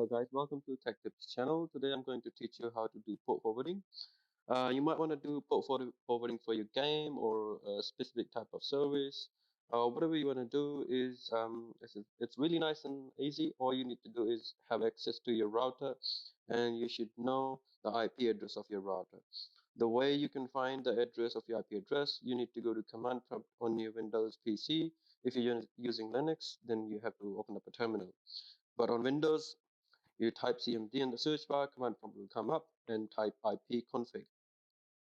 Hello guys, welcome to Tech Tips channel. Today I'm going to teach you how to do port forwarding. You might want to do forwarding for your game or a specific type of service. Whatever you want to do is it's really nice and easy. All you need to do is have access to your router, and you should know the IP address of your router. The way you can find the address of your IP address, you need to go to command prompt on your Windows PC. If you're using Linux, then you have to open up a terminal. But on Windows, you type CMD in the search bar, command prompt will come up, and type ipconfig.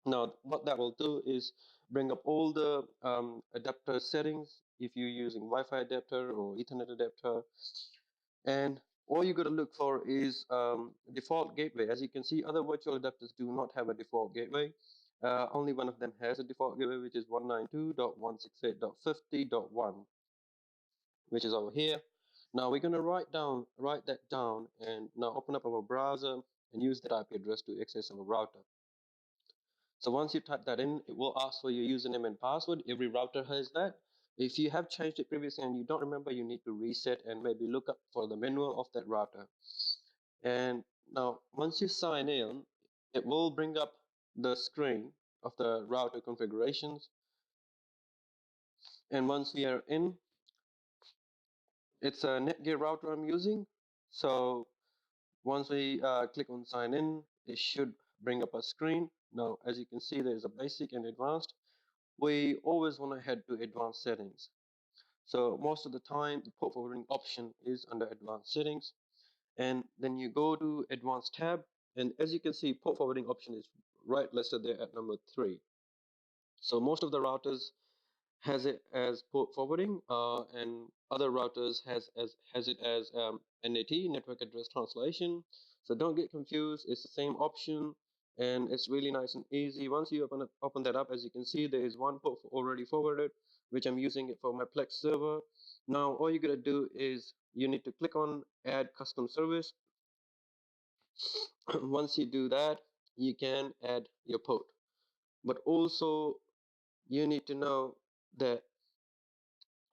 Now, what that will do is bring up all the adapter settings if you're using Wi-Fi adapter or Ethernet adapter. And all you got to look for is default gateway. As you can see, other virtual adapters do not have a default gateway. Only one of them has a default gateway, which is 192.168.50.1, which is over here. Now we're going to write that down, and now open up our browser and use that IP address to access our router. So once you type that in, it will ask for your username and password. Every router has that. If you have changed it previously and you don't remember, you need to reset and maybe look up for the manual of that router. And now once you sign in, it will bring up the screen of the router configurations. And once we are in, it's a Netgear router I'm using. So once we click on sign in, it should bring up a screen. Now, as you can see, there's a basic and advanced. We always want to head to advanced settings. So most of the time, the port forwarding option is under advanced settings. And then you go to advanced tab. And as you can see, port forwarding option is right listed there at number 3. So most of the routers has it as port forwarding, and other routers has it as NAT, network address translation. So don't get confused. It's the same option, and it's really nice and easy. Once you open that up, as you can see, there is one port already forwarded, which I'm using it for my Plex server. Now all you gotta do is you need to click on Add Custom Service. Once you do that, you can add your port, but also you need to know that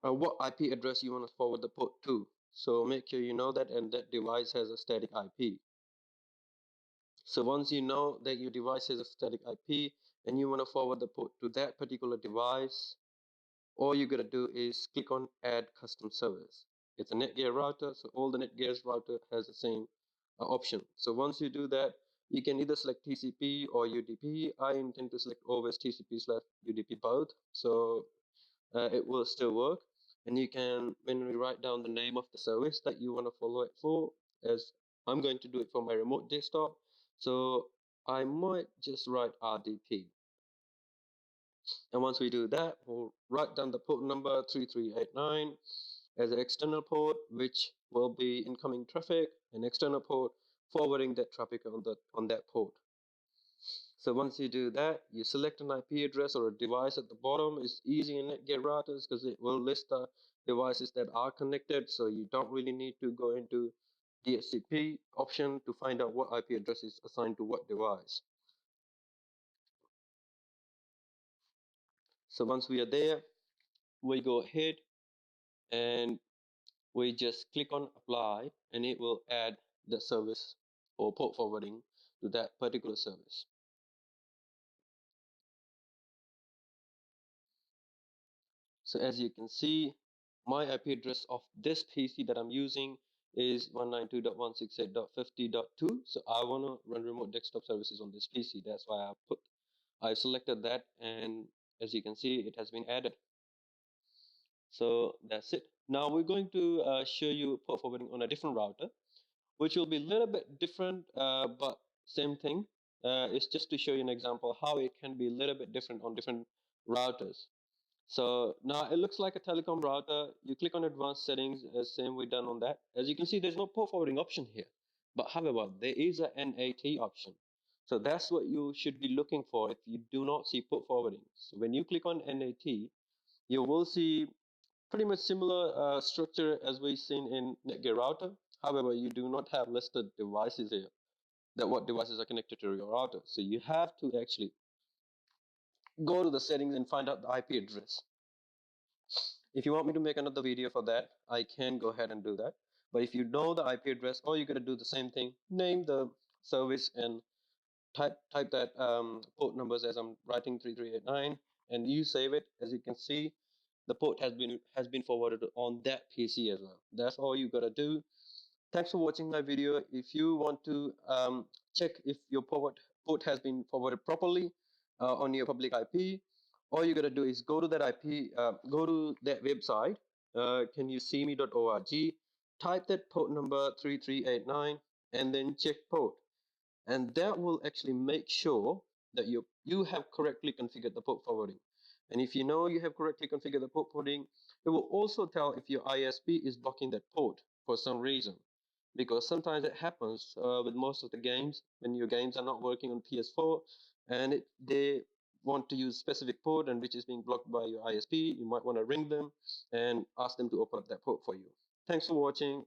what IP address you want to forward the port to. So make sure you know that, and that device has a static IP. So once you know that your device has a static IP and you want to forward the port to that particular device, all you gotta do is click on Add Custom Service. It's a Netgear router, so all the Netgear's router has the same option. So once you do that, you can either select TCP or UDP. I intend to select always TCP/UDP both, so it will still work. And you can manually write down the name of the service that you want to follow it for, as I'm going to do it for my remote desktop. So I might just write RDP. And once we do that, we'll write down the port number 3389 as an external port, which will be incoming traffic, an external port forwarding that traffic on that port. So once you do that, you select an IP address or a device at the bottom. It's easy in Netgear routers because it will list the devices that are connected. So you don't really need to go into DHCP option to find out what IP address is assigned to what device. So once we are there, we go ahead and we just click on apply, and it will add the service or port forwarding to that particular service. So as you can see, my IP address of this PC that I'm using is 192.168.50.2. So I want to run remote desktop services on this PC. That's why I selected that, and as you can see, it has been added. So that's it. Now we're going to show you port forwarding on a different router, which will be a little bit different, but same thing. It's just to show you an example how it can be a little bit different on different routers. So now it looks like a telecom router. You click on advanced settings, same way done on that. As you can see, there's no port forwarding option here. But however, there is a NAT option. So that's what you should be looking for if you do not see port forwarding. So when you click on NAT, you will see pretty much similar structure as we've seen in Netgear router. However, you do not have listed devices here, that what devices are connected to your router. So you have to actually go to the settings and find out the IP address. If you want me to make another video for that, I can go ahead and do that. But if you know the IP address, all you got to do the same thing: name the service and type that port numbers as I'm writing 3389, and you save it. As you can see, the port has been forwarded on that PC as well. That's all you got to do. Thanks for watching my video. If you want to check if your port has been forwarded properly on your public IP, all you gotta do is go to that IP, go to that website, canyouseeme.org, type that port number 3389, and then check port, and that will actually make sure that you have correctly configured the port forwarding. And if you know you have correctly configured the port forwarding, it will also tell if your ISP is blocking that port for some reason, because sometimes it happens with most of the games when your games are not working on PS4 and they want to use specific port and which is being blocked by your ISP. You might want to ring them and ask them to open up that port for you. Thanks for watching.